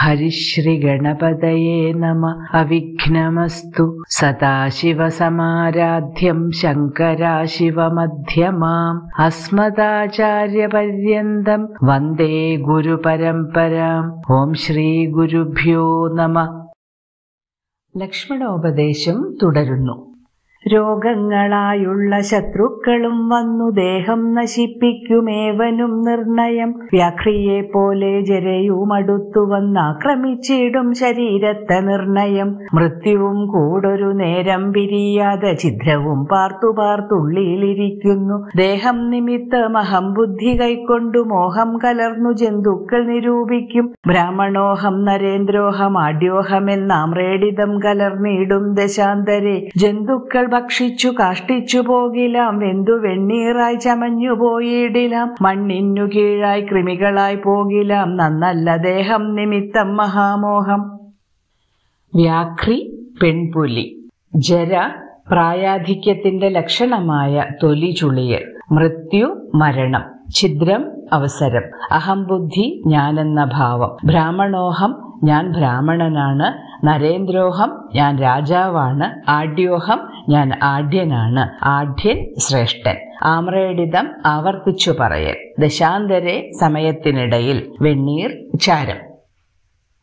ഹരിശ്രീ ഗണപതയേ നമ. അവിഘ്നമസ്തു. സദാശിവസമാരാധ്യം ശങ്കരാശിവമധ്യമാം അസ്മദാചാര്യപര്യന്തം വന്ദേ ഗുരുപരമ്പരാം. ഓം ശ്രീ ഗുരുഭ്യോ നമ. ലക്ഷ്മണോപദേശം തുടരുന്നു. രോഗങ്ങളായുള്ള ശത്രുക്കളും വന്നു ദേഹം നശിപ്പിക്കുമേവനും നിർണയം. വ്യാഘ്രിയെ പോലെ ജരയുമടുത്തു വന്നാക്രമിച്ചിടും ശരീരത്തെ നിർണയം. മൃത്യുവും കൂടൊരു നേരം പിരിയാതെ ഛിദ്രവും പാർത്തു പാർത്തുള്ളിലിരിക്കുന്നു. ദേഹം നിമിത്തമഹം ബുദ്ധി കൈക്കൊണ്ടു മോഹം കലർന്നു ജന്തുക്കൾ നിരൂപിക്കും. ബ്രാഹ്മണോഹം നരേന്ദ്രോഹം ആഢ്യോഹമെന്നാമ്രേഡിതം കലർന്നിടും ദശാന്തരെ. ജന്തുക്കൾ ഭക്ഷിച്ചു കാഷ്ടിച്ചു പോകിലാം, വെന്തു വെണ്ണീറായി ചമഞ്ഞു പോയിടിലാം. മണ്ണിനു കീഴായി കൃമികളായി പോകിലാം, നന്നല്ല ദേഹം നിമിത്തം മഹാമോഹം. വ്യാഘ്രി പെൺപുലി. ജര പ്രായാധിക്യത്തിന്റെ ലക്ഷണമായ തൊലി ചുളിയൽ. മൃത്യു മരണം. ഛിദ്രം അവസരം. അഹംബുദ്ധി ഞാനെന്ന ഭാവം. ബ്രാഹ്മണോഹം ഞാൻ ബ്രാഹ്മണനാണ്. നരേന്ദ്രോഹം ഞാൻ രാജാവാണ്. ആഢ്യോഹം ഞാൻ ആഢ്യനാണ്. ആഢ്യൻ ശ്രേഷ്ഠൻ. ആമ്രേഡിതം ആവർത്തിച്ചു പറയൽ. ദശാന്തരെ സമയത്തിനിടയിൽ. വെണ്ണീർ ചാരം.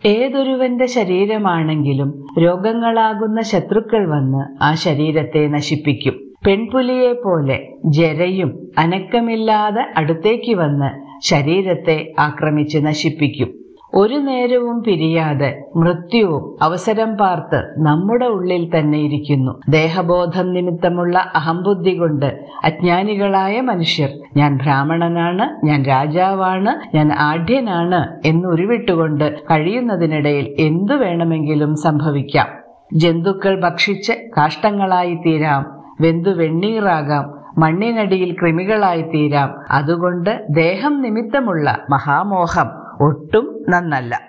ഏതൊരുവന്റെ ശരീരമാണെങ്കിലും രോഗങ്ങളാകുന്ന ശത്രുക്കൾ വന്ന് ആ ശരീരത്തെ നശിപ്പിക്കും. പെൺപുലിയെ പോലെ ജരയും അനക്കമില്ലാതെ അടുത്തേക്ക് വന്ന് ശരീരത്തെ ആക്രമിച്ച് നശിപ്പിക്കും. ഒരു നേരവും പിരിയാതെ മൃത്യുവും അവസരം പാർത്ത് നമ്മുടെ ഉള്ളിൽ തന്നെ ഇരിക്കുന്നു. ദേഹബോധം നിമിത്തമുള്ള അഹംബുദ്ധി കൊണ്ട് അജ്ഞാനികളായ മനുഷ്യർ ഞാൻ ബ്രാഹ്മണനാണ്, ഞാൻ രാജാവാണ്, ഞാൻ ആഢ്യനാണ് എന്നുരുവിട്ടുകൊണ്ട് കഴിയുന്നതിനിടയിൽ എന്തു വേണമെങ്കിലും സംഭവിക്കാം. ജന്തുക്കൾ ഭക്ഷിച്ച് കാഷ്ടങ്ങളായി തീരാം, വെന്തു വെണ്ണീറാകാം, മണ്ണിനടിയിൽ കൃമികളായി തീരാം. അതുകൊണ്ട് ദേഹം നിമിത്തമുള്ള മഹാമോഹം ഒട്ടും നന്നല്ല.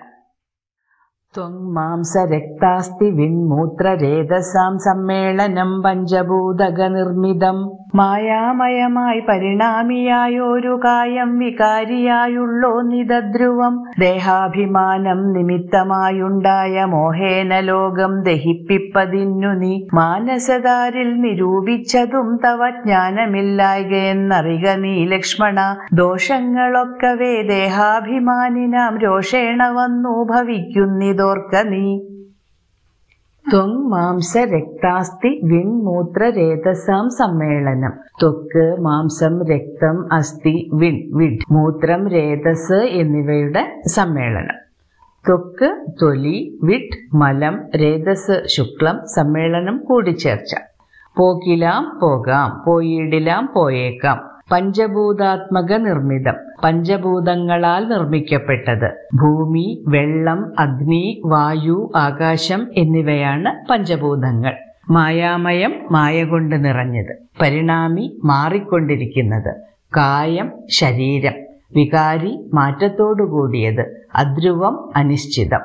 ത്വങ്മാംസരക്താസ്തി വിൺമൂത്രരേതസാം സമ്മേളനം പഞ്ചഭൂതക നിർമ്മിതം. മായാമയമായി പരിണാമിയായൊരു കായം വികാരിയായുള്ളോ നിതദ്രുവം. ദേഹാഭിമാനം നിമിത്തമായുണ്ടായ മോഹേന ലോകം ദഹിപ്പിപ്പതിന്നു നീ. മാനസതാരിൽ നിരൂപിച്ചതും തവ ജ്ഞാനമില്ലായ്കയെന്നറിക നീ ലക്ഷ്മണ. ദോഷങ്ങളൊക്കവേ ദേഹാഭിമാനിനാം രോഷേണ വന്നു ഭവിക്കുന്നിതോർക്ക നീ. ത്വങ് മാംസരക്താസ്തി വിൺമൂത്രരേതസാം സമ്മേളനം. ത്വക്ക് മാംസം രക്തം അസ്ഥി വിൺ വിഡ് മൂത്രം രേതസ് എന്നിവയുടെ സമ്മേളനം. ത്വക്ക് തൊലി, വിഡ് മലം, രേതസ് ശുക്ലം, സമ്മേളനം കൂടിച്ചേർച്ച. പോകിലാം പോകാം, പോയിടിലാം പോയേക്കാം. പഞ്ചഭൂതാത്മക നിർമ്മിതം. പഞ്ചഭൂതങ്ങളാൽ നിർമ്മിക്കപ്പെട്ടത്. ഭൂമി, വെള്ളം, അഗ്നി, വായു, ആകാശം എന്നിവയാണ് പഞ്ചഭൂതങ്ങൾ. മായാമയം മായ കൊണ്ട് നിറഞ്ഞത്. പരിണാമി മാറിക്കൊണ്ടിരിക്കുന്നത്. കായം ശരീരം. വികാരി മാറ്റത്തോടുകൂടിയത്. അധ്രുവം അനിശ്ചിതം.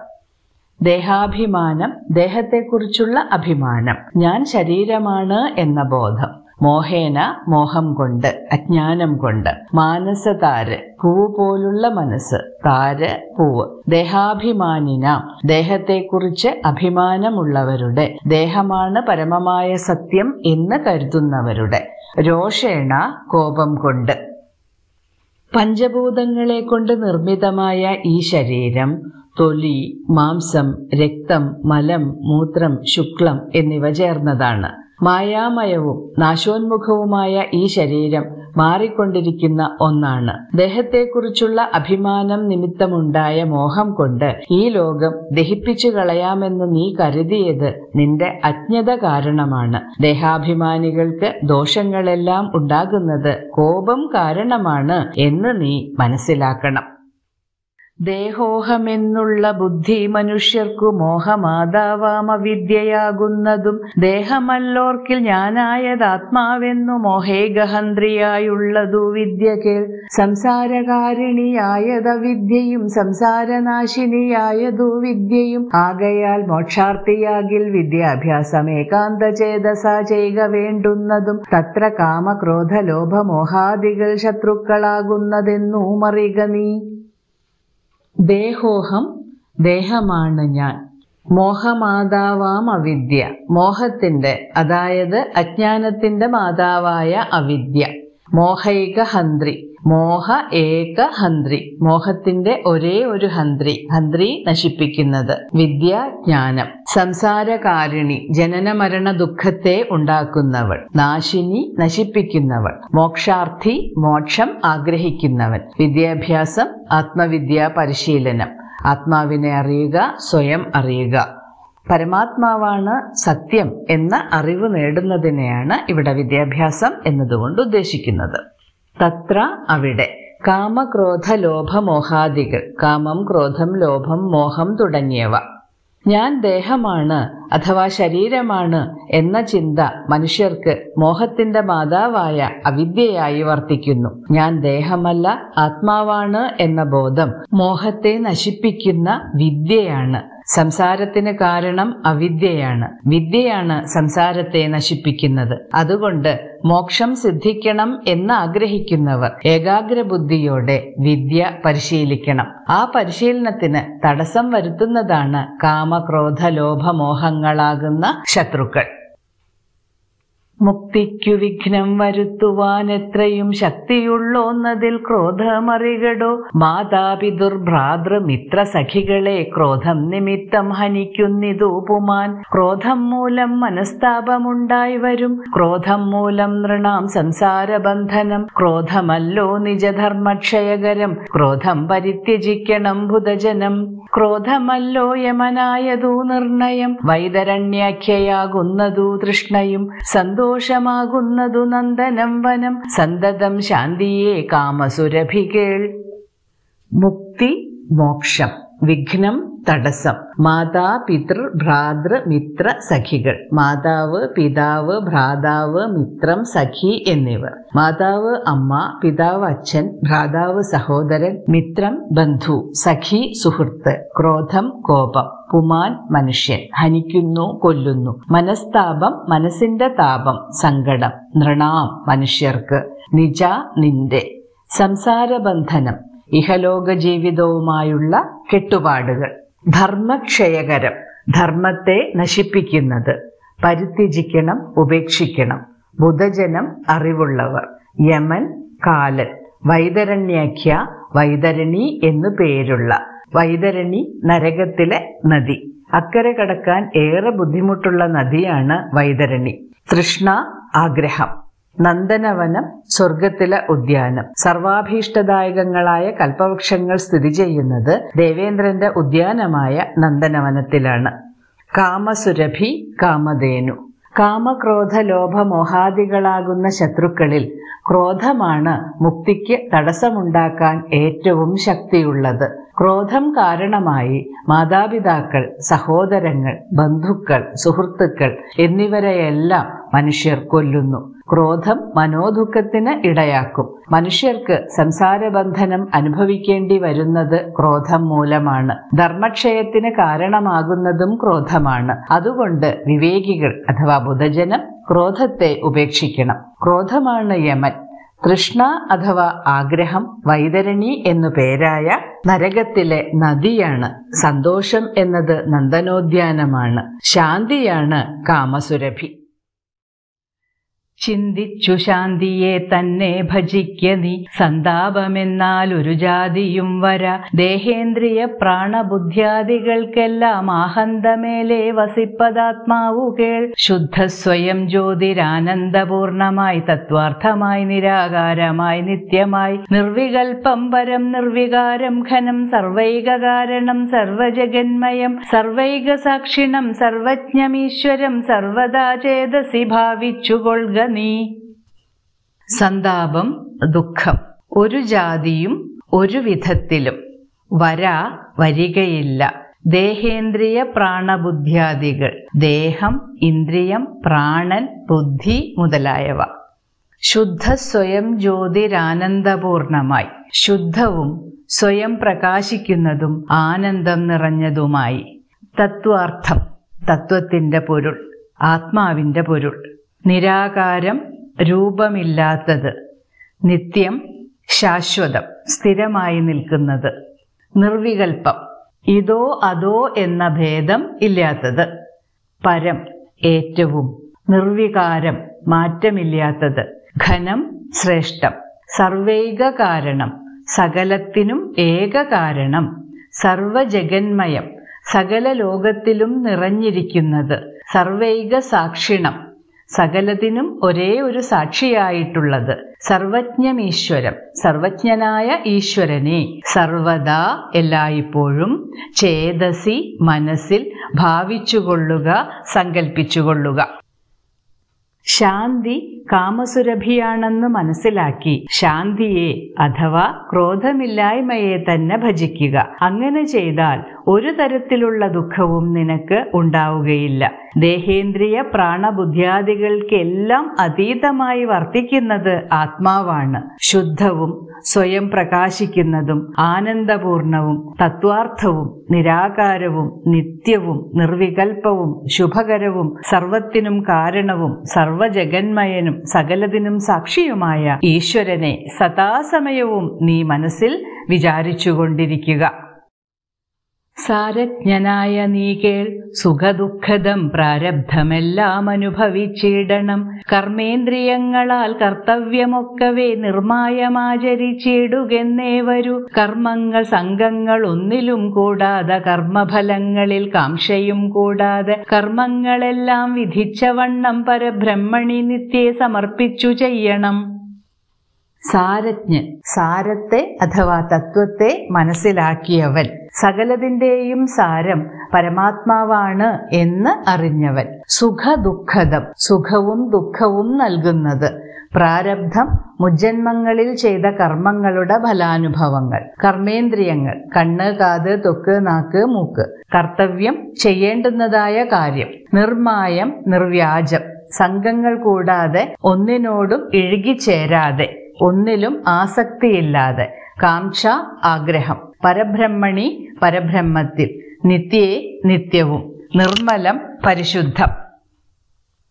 ദേഹാഭിമാനം ദേഹത്തെക്കുറിച്ചുള്ള അഭിമാനം. ഞാൻ ശരീരമാണ് എന്ന ബോധം. മോഹേന മോഹം കൊണ്ട്, അജ്ഞാനം കൊണ്ട്. മാനസതാര് പൂവ് പോലുള്ള മനസ്സ്. താര് പൂവ്. ദേഹാഭിമാനിനാം ദേഹത്തെക്കുറിച്ച് അഭിമാനമുള്ളവരുടെ, ദേഹമാണ് പരമമായ സത്യം എന്ന് കരുതുന്നവരുടെ. രോഷേണ കോപം കൊണ്ട്. പഞ്ചഭൂതങ്ങളെ കൊണ്ട് നിർമ്മിതമായ ഈ ശരീരം തൊലി, മാംസം, രക്തം, മലം, മൂത്രം, ശുക്ലം എന്നിവ ചേർന്നതാണ്. മായാമയവും നാശോന്മുഖവുമായ ഈ ശരീരം മാറിക്കൊണ്ടിരിക്കുന്ന ഒന്നാണ്. ദേഹത്തെക്കുറിച്ചുള്ള അഭിമാനം നിമിത്തമുണ്ടായ മോഹം കൊണ്ട് ഈ ലോകം ദഹിപ്പിച്ചു കളയാമെന്ന് നീ കരുതിയത് നിന്റെ അജ്ഞത കാരണമാണ്. ദേഹാഭിമാനികൾക്ക് ദോഷങ്ങളെല്ലാം ഉണ്ടാകുന്നത് കോപം കാരണമാണ് എന്ന് നീ മനസ്സിലാക്കണം. ദേഹോഹമെന്നുള്ള ബുദ്ധി മനുഷ്യർക്കു മോഹമാതാവാമവിദ്യയാകുന്നതും ദേഹമല്ലോർക്കിൽ ഞാനായതാത്മാവെന്നു മോഹേഗഹന്ത്രിയായുള്ളതു വിദ്യ കേൾ. സംസാരകാരിണിയായതവിദ്യയും സംസാരനാശിനിയായതു വിദ്യയും ആകയാൽ മോക്ഷാർത്ഥിയാകിൽ വിദ്യാഭ്യാസമേകാന്തചേതസാ ചെയ്യുക വേണ്ടുന്നതും. തത്ര കാമക്രോധ ലോഭമോഹാദികൾ ശത്രുക്കളാകുന്നതെന്നൂമറിക നീ. ദേഹോഹം ദേഹമാണ് ഞാൻ. മോഹമാതാവാം അവിദ്യ, മോഹത്തിന്റെ അതായത് അജ്ഞാനത്തിന്റെ മാതാവായ അവിദ്യ. മോഹൈക ഹന്ത്രി, മോഹ ഏക ഹന്ത്രി, മോഹത്തിന്റെ ഒരേ ഒരു ഹന്ത്രി, ഹന്ത്രി നശിപ്പിക്കുന്നത്. വിദ്യ ജ്ഞാനം. സംസാരകാരിണി, ജനന മരണ ദുഃഖത്തെ ഉണ്ടാക്കുന്നവൾ. നാശിനി, നശിപ്പിക്കുന്നവൾ. മോക്ഷാർത്ഥി, മോക്ഷം ആഗ്രഹിക്കുന്നവൻ. വിദ്യാഭ്യാസം, ആത്മവിദ്യാ പരിശീലനം. ആത്മാവിനെ അറിയുക, സ്വയം അറിയുക. പരമാത്മാവാണ് സത്യം എന്ന അറിവ് നേടുന്നതിനെയാണ് ഇവിടെ വിദ്യാഭ്യാസം എന്നതുകൊണ്ട് ഉദ്ദേശിക്കുന്നത്. തത്ര അവിടെ. കാമക്രോധ ലോഭമോഹാദികൾ, കാമം, ക്രോധം, ലോഭം, മോഹം തുടങ്ങിയവ. ഞാൻ ദേഹമാണ് അഥവാ ശരീരമാണ് എന്ന ചിന്ത മനുഷ്യർക്ക് മോഹത്തിന്റെ മാതാവായ അവിദ്യയായി വർത്തിക്കുന്നു. ഞാൻ ദേഹമല്ല, ആത്മാവാണ് എന്ന ബോധം മോഹത്തെ നശിപ്പിക്കുന്ന വിദ്യയാണ്. സംസാരത്തിന് കാരണം അവിദ്യയാണ്. വിദ്യയാണ് സംസാരത്തെ നശിപ്പിക്കുന്നത്. അതുകൊണ്ട് മോക്ഷം സിദ്ധിക്കണം എന്ന് ആഗ്രഹിക്കുന്നവർ ഏകാഗ്രബുദ്ധിയോടെ വിദ്യ പരിശീലിക്കണം. ആ പരിശീലനത്തിന് തടസ്സം വരുത്തുന്നതാണ് കാമക്രോധ ലോഭമോഹങ്ങളാകുന്ന ശത്രുക്കൾ. മുക്തിക്കു വിഘ്നം വരുത്തുവാൻ എത്രയും ശക്തിയുള്ളോന്നതിൽ ക്രോധമറികടോ. മാതാപിതുർഭ്രാതൃമിത്ര സഖികളെ ക്രോധം നിമിത്തം ഹനിക്കുന്നിതു പുമാൻ. ക്രോധം മൂലം മനസ്താപമുണ്ടായി വരും, ക്രോധം മൂലം നൃണാം സംസാരബന്ധനം. ക്രോധമല്ലോ നിജധർമ്മക്ഷയകരം, ക്രോധം പരിത്യജിക്കണം ഭുതജനം. ക്രോധമല്ലോ യമനായതു നിർണയം, വൈതരണ്യാഖ്യയാകുന്നതു തൃഷ്ണയും. സന്തോഷമാകുന്നതു നന്ദനം വനം, സന്തതം ശാന്തിയെ കാമസുരഭികേൾ. മുക്തി മോക്ഷം, വിഘ്നം തടസ്സം. മാതാ പിതൃ ഭ്രാതൃ മിത്ര സഖികൾ, മാതാവ്, പിതാവ്, ഭ്രാതാവ്, മിത്രം, സഖി എന്നിവർ. മാതാവ് അമ്മ, പിതാവ് അച്ഛൻ, ഭ്രാതാവ് സഹോദരൻ, മിത്രം ബന്ധു, സഖി സുഹൃത്ത്. ക്രോധം കോപം, പുമാൻ മനുഷ്യൻ, ഹനിക്കുന്നു കൊല്ലുന്നു. മനസ്താപം മനസ്സിന്റെ താപം സങ്കടം. നൃണാം മനുഷ്യർക്ക്, നിജ നിന്റെ. സംസാരബന്ധനം ഇഹലോക ജീവിതവുമായുള്ള കെട്ടുപാടുകൾ. ധർമ്മക്ഷയകരം ധർമ്മത്തെ നശിപ്പിക്കുന്നത്. പരിത്യജിക്കണം ഉപേക്ഷിക്കണം. ബുധജനം അറിവുള്ളവർ. യമൻ കാലൻ. വൈതരണ്യാഖ്യ വൈതരണി എന്നു പേരുള്ള. വൈതരണി നരകത്തിലെ നദി. അക്കരെ കടക്കാൻ ഏറെ ബുദ്ധിമുട്ടുള്ള നദിയാണ് വൈതരണി. തൃഷ്ണ ആഗ്രഹം. നന്ദനവനം സ്വർഗത്തിലെ ഉദ്യാനം. സർവാഭീഷ്ടദായകങ്ങളായ കൽപ്പവൃക്ഷങ്ങൾ സ്ഥിതി ചെയ്യുന്നത് ദേവേന്ദ്രന്റെ ഉദ്യാനമായ നന്ദനവനത്തിലാണ്. കാമസുരഭി കാമധേനു. കാമക്രോധ ലോഭമോഹാദികളാകുന്ന ശത്രുക്കളിൽ ക്രോധമാണ് മുക്തിക്ക് തടസ്സമുണ്ടാക്കാൻ ഏറ്റവും ശക്തിയുള്ളത്. ക്രോധം കാരണമായി മാതാപിതാക്കൾ, സഹോദരങ്ങൾ, ബന്ധുക്കൾ, സുഹൃത്തുക്കൾ എന്നിവരെയെല്ലാം മനുഷ്യർ കൊല്ലുന്നു. ക്രോധം മനോദുഃഖത്തിന് ഇടയാക്കും. മനുഷ്യർക്ക് സംസാരബന്ധനം അനുഭവിക്കേണ്ടി വരുന്നത് ക്രോധം മൂലമാണ്. ധർമ്മക്ഷയത്തിന് കാരണമാകുന്നതും ക്രോധമാണ്. അതുകൊണ്ട് വിവേകികൾ അഥവാ ബുധജനം ക്രോധത്തെ ഉപേക്ഷിക്കണം. ക്രോധമാണ് യമൻ. തൃഷ്ണ അഥവാ ആഗ്രഹം വൈതരണി എന്നു പേരായ നരകത്തിലെ നദിയാണ്. സന്തോഷം എന്നത് നന്ദനോദ്യാനമാണ്. ശാന്തിയാണ് കാമസുരഭി. ചിന്തിച്ചു ശാന്തിയെ തന്നെ ഭജിക്ക നീ. സന്താപമെന്നാൽ ഒരു ജാതിയും വര. ദേഹേന്ദ്രിയ പ്രാണബുദ്ധ്യാദികൾക്കെല്ലാം ആഹന്തമേലെ വസിപ്പതാത്മാവു കേൾ. ശുദ്ധ സ്വയം ജ്യോതിരാനന്ദപൂർണമായി തത്വാർത്ഥമായി നിരാകാരമായി നിത്യമായി. നിർവികൽപ്പം പരം നിർവികാരം ഘനം. സർവൈക കാരണം സർവജഗന്മയം. സർവൈക സാക്ഷിണം സർവജ്ഞമീശ്വരം. സർവദാ ചേതസി ഭാവിച്ചുകൊള്ളുക നീ. സന്താപം ദുഃഖം ഒരു ജാതിയും ഒരു വിധത്തിലും വരികയില്ല. ദേഹേന്ദ്രിയ പ്രാണബുദ്ധ്യാദികൾ ദേഹം, ഇന്ദ്രിയം, പ്രാണൻ, ബുദ്ധി മുതലായവ. ശുദ്ധ സ്വയം ജ്യോതിരാനന്ദപൂർണമായി ശുദ്ധവും സ്വയം പ്രകാശിക്കുന്നതും ആനന്ദം നിറഞ്ഞതുമായി. തത്വാർത്ഥം തത്വത്തിന്റെ പൊരുൾ, ആത്മാവിന്റെ പൊരുൾ. നിരാകാരം രൂപമില്ലാത്തത്. നിത്യം ശാശ്വതം സ്ഥിരമായി നിൽക്കുന്നത്. നിർവികൽപ്പം ഇതോ അതോ എന്ന ഭേദം ഇല്ലാത്തത്. പരം ഏറ്റവും, നിർവികാരം മാറ്റമില്ലാത്തത്, ഘനം ശ്രേഷ്ഠം, സർവൈക കാരണം സകലത്തിനും ഏക കാരണം, സർവജഗന്മയം സകല ലോകത്തിലും നിറഞ്ഞിരിക്കുന്നത്, സർവൈക സാക്ഷിണം സകലത്തിനും ഒരേ ഒരു സാക്ഷിയായിട്ടുള്ളത്, സർവജ്ഞമീശ്വരം സർവജ്ഞനായ ഈശ്വരനെ സർവദാ എല്ലായ്പ്പോഴും ചേതസി മനസ്സിൽ ഭാവിച്ചുകൊള്ളുക, സങ്കൽപ്പിച്ചുകൊള്ളുക. ശാന്തി കാമസുരഭിയാണെന്ന് മനസ്സിലാക്കി ശാന്തിയെ അഥവാ ക്രോധമില്ലായ്മയെ തന്നെ ഭജിക്കുക. അങ്ങനെ ചെയ്താൽ ഒരു തരത്തിലുള്ള ദുഃഖവും നിനക്ക് ഉണ്ടാവുകയില്ല. ദേഹേന്ദ്രിയ പ്രാണബുദ്ധ്യാദികൾക്കെല്ലാം അതീതമായി വർത്തിക്കുന്നത് ആത്മാവാണ്. ശുദ്ധവും സ്വയം പ്രകാശിക്കുന്നതും ആനന്ദപൂർണവും തത്വാർത്ഥവും നിരാകാരവും നിത്യവും നിർവികൽപ്പവും ശുഭകരവും സർവത്തിനും കാരണവും സർവജഗന്മയനും സകലതിനും സാക്ഷിയുമായ ഈശ്വരനെ സദാസമയവും നീ മനസ്സിൽ വിചാരിച്ചുകൊണ്ടിരിക്കുക. സാരജ്ഞനായ നീ കേൾ, സുഖദുഃഖദം പ്രാരബ്ധമെല്ലാം അനുഭവിച്ചിടണം. കർമ്മേന്ദ്രിയങ്ങളാൽ കർത്തവ്യമൊക്കവേ നിർമായമാചരിച്ചിടുകെന്നേ വരൂ. കർമ്മങ്ങൾ സംഘങ്ങൾ ഒന്നിലും കൂടാതെ കർമ്മഫലങ്ങളിൽ കാംക്ഷയും കൂടാതെ കർമ്മങ്ങളെല്ലാം വിധിച്ചവണ്ണം പരബ്രഹ്മണി നിത്യേ സമർപ്പിച്ചു ചെയ്യണം. സാരജ്ഞൻ സാരത്തെ അഥവാ തത്വത്തെ മനസ്സിലാക്കിയവൻ, സകലതിന്റെയും സാരം പരമാത്മാവാണ് എന്ന് അറിഞ്ഞവൻ. സുഖദുഃഖദം സുഖവും ദുഃഖവും നൽകുന്നത്, പ്രാരബ്ധം മുജ്ജന്മങ്ങളിൽ ചെയ്ത കർമ്മങ്ങളുടെ ഫലാനുഭവങ്ങൾ. കർമ്മേന്ദ്രിയങ്ങൾ കണ്ണ്, കാത്, ത്വക്ക്, നാക്ക്, മൂക്ക്. കർത്തവ്യം ചെയ്യേണ്ടുന്നതായ കാര്യം. നിർമായം നിർവ്യാജം സംഘങ്ങൾ കൂടാതെ ഒന്നിനോടും ഇഴുകിച്ചേരാതെ ഒന്നിലും ആസക്തിയില്ലാതെ. കാംക്ഷ ആഗ്രഹം. പരബ്രഹ്മണി പരബ്രഹ്മത്തിൽ. നിത്യേ നിത്യവും. നിർമ്മലം പരിശുദ്ധം.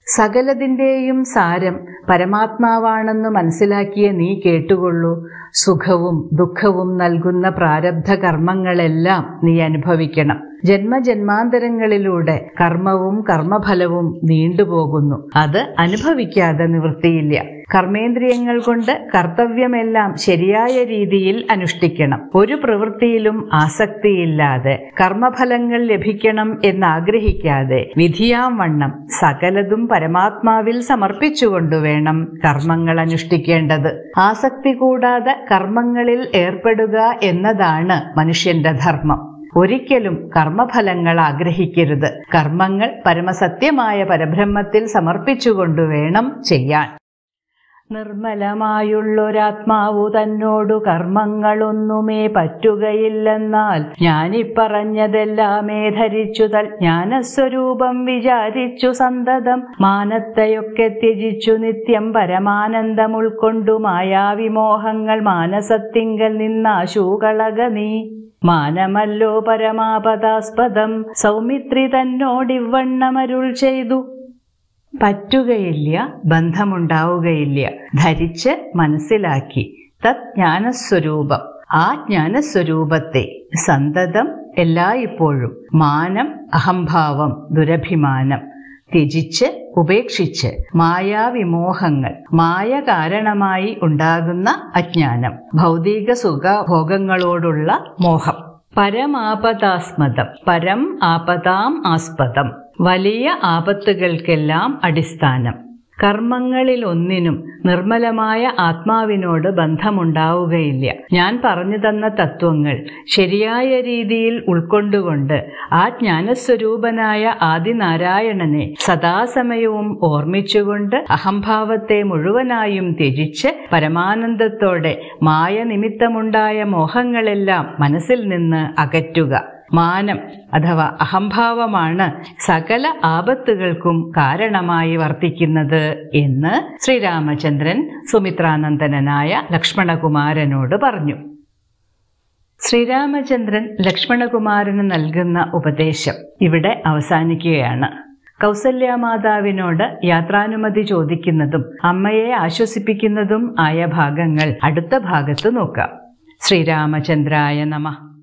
സകലതിൻ്റെയും സാരം പരമാത്മാവാണെന്ന് മനസ്സിലാക്കിയ നീ കേട്ടുകൊള്ളൂ. സുഖവും ദുഃഖവും നൽകുന്ന പ്രാരബ്ധ കർമ്മങ്ങളെല്ലാം നീ അനുഭവിക്കണം. ജന്മജന്മാന്തരങ്ങളിലൂടെ കർമ്മവും കർമ്മഫലവും നീണ്ടുപോകുന്നു. അത് അനുഭവിക്കാതെ നിവൃത്തിയില്ല. കർമ്മേന്ദ്രിയങ്ങൾ കൊണ്ട് കർത്തവ്യമെല്ലാം ശരിയായ രീതിയിൽ അനുഷ്ഠിക്കണം. ഒരു പ്രവൃത്തിയിലും ആസക്തിയില്ലാതെ കർമ്മഫലങ്ങൾ ലഭിക്കണം എന്നാഗ്രഹിക്കാതെ വിധിയാം വണ്ണം സകലതും പരമാത്മാവിൽ സമർപ്പിച്ചുകൊണ്ടുവേണം കർമ്മങ്ങൾ അനുഷ്ഠിക്കേണ്ടത്. ആസക്തി കൂടാതെ കർമ്മങ്ങളിൽ ഏർപ്പെടുക എന്നതാണ് മനുഷ്യന്റെ ധർമ്മം. ഒരിക്കലും കർമ്മഫലങ്ങൾ ആഗ്രഹിക്കരുത്. കർമ്മങ്ങൾ പരമസത്യമായ പരബ്രഹ്മത്തിൽ സമർപ്പിച്ചുകൊണ്ടുവേണം ചെയ്യാൻ. നിർമ്മലമായുള്ളൊരാത്മാവു തന്നോടു കർമ്മങ്ങളൊന്നുമേ പറ്റുകയില്ലെന്നാൽ ഞാനിപ്പറഞ്ഞതെല്ലാമേ ധരിച്ചു ജ്ഞാനസ്വരൂപം വിചാരിച്ചു സന്തതം. മാനത്തെയൊക്കെ ത്യജിച്ചു നിത്യം പരമാനന്ദം ഉൾക്കൊണ്ടു മായാവിമോഹങ്ങൾ മാനസത്തിങ്കൽ നിന്നാശൂകളക നീ. മാനമല്ലോ പരമാപദാസ്പദം സൗമിത്രി തന്നോടിവണ്ണമരുൾ ചെയ്തു. പറ്റുകയില്ല, ബന്ധമുണ്ടാവുകയില്ല. ധരിച്ച് മനസ്സിലാക്കി. തത് ജ്ഞാനസ്വരൂപം ആ ജ്ഞാനസ്വരൂപത്തെ സന്തതം എല്ലായ്പ്പോഴും മാനം അഹംഭാവം ദുരഭിമാനം ത്യജിച്ച് ഉപേക്ഷിച്ച് മായാവിമോഹങ്ങൾ മായ കാരണമായി ഉണ്ടാകുന്ന അജ്ഞാനം ഭൗതിക സുഖഭോഗങ്ങളോടുള്ള മോഹം. പരമാപദാസ്മദം പരം ആപദാം ആസ്പദം വലിയ ആപത്തുകൾക്കെല്ലാം അടിസ്ഥാനം. കർമ്മങ്ങളിൽ ഒന്നിനും നിർമ്മലമായ ആത്മാവിനോട് ബന്ധമുണ്ടാവുകയില്ല. ഞാൻ പറഞ്ഞു തന്ന തത്വങ്ങൾ ശരിയായ രീതിയിൽ ഉൾക്കൊണ്ടുകൊണ്ട് ആ ജ്ഞാനസ്വരൂപനായ ആദിനാരായണനെ സദാസമയവും ഓർമ്മിച്ചുകൊണ്ട് അഹംഭാവത്തെ മുഴുവനായും ത്യജിച്ച് പരമാനന്ദത്തോടെ മായ നിമിത്തമുണ്ടായ മോഹങ്ങളെല്ലാം മനസ്സിൽ നിന്ന് അകറ്റുക. മാനം അഥവാ അഹംഭാവമാണ് സകല ആപത്തുകൾക്കും കാരണമായി വർത്തിക്കുന്നത് എന്ന് ശ്രീരാമചന്ദ്രൻ സുമിത്രാനന്ദനായ ലക്ഷ്മണകുമാരനോട് പറഞ്ഞു. ശ്രീരാമചന്ദ്രൻ ലക്ഷ്മണകുമാരന് നൽകുന്ന ഉപദേശം ഇവിടെ അവസാനിക്കുകയാണ്. കൗസല്യാമാതാവിനോട് യാത്രാനുമതി ചോദിക്കുന്നതും അമ്മയെ ആശ്വസിപ്പിക്കുന്നതും ആയ ഭാഗങ്ങൾ അടുത്ത ഭാഗത്ത് നോക്കാം. ശ്രീരാമചന്ദ്രായ നമഃ.